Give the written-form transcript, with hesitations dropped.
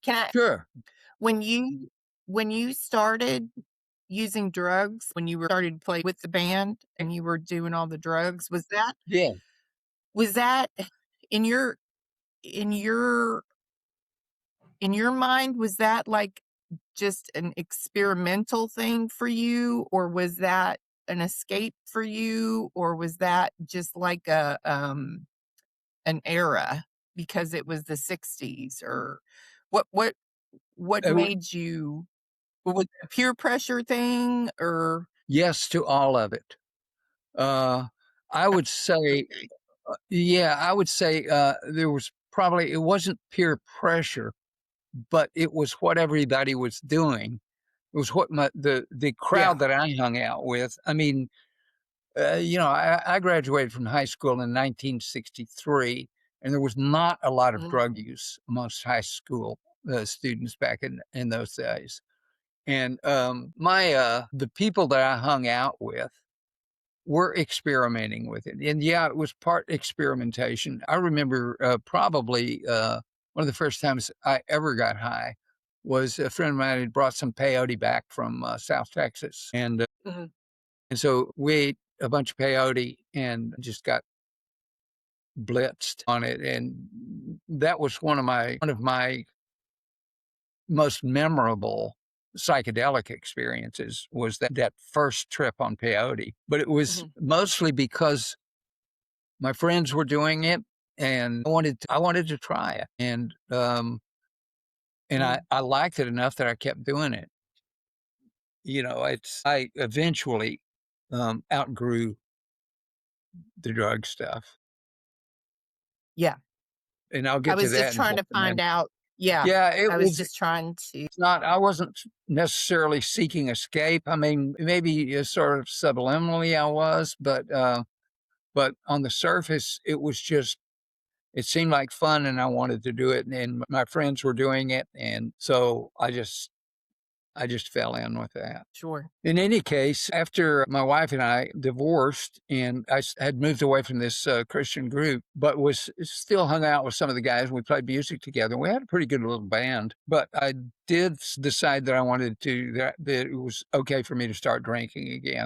Can I Sure. when you started using drugs, when you were started to play with the band and you were doing all the drugs, Yeah. was that in your in your in your mind, was that, like, just an experimental thing for you, or was that an escape for you, or was that just like an era because it was the '60s, or what what Uh, made you was it a peer pressure thing or yes to all of it. Uh, I would say, okay. yeah, I would say there was probably, it wasn't peer pressure, but it was what everybody was doing. It was what the Yeah. crowd that I hung out with. I mean, I graduated from high school in 1963, and there was not a lot of Mhm. drug use amongst high school students back in those days. And the people that I hung out with were experimenting with it, and yeah, it was part experimentation. I remember probably one of the first times I ever got high was a friend of mine had brought some peyote back from South Texas, Mhm. and so we ate a bunch of peyote and just got blitzed on it, and that was one of my most memorable psychedelic experiences was that first trip on peyote. But it was Mhm. mostly because my friends were doing it, and I wanted to try it, and I Mhm. I liked it enough that I kept doing it. I eventually outgrew the drug stuff, Yeah. and I'll I get to was just that in trying just to a minute. find out yeah. Yeah, it I was was just trying to it's not I wasn't necessarily seeking escape. I mean, maybe, sort of subliminally I was, but on the surface, it seemed like fun, and I wanted to do it, and my friends were doing it, and so I just fell in with that. sure. In any case, after my wife and I divorced, and had moved away from this Christian group, but was still hung out with some of the guys. We played music together. We had a pretty good little band. But I did decide that I wanted that it was okay for me to start drinking again.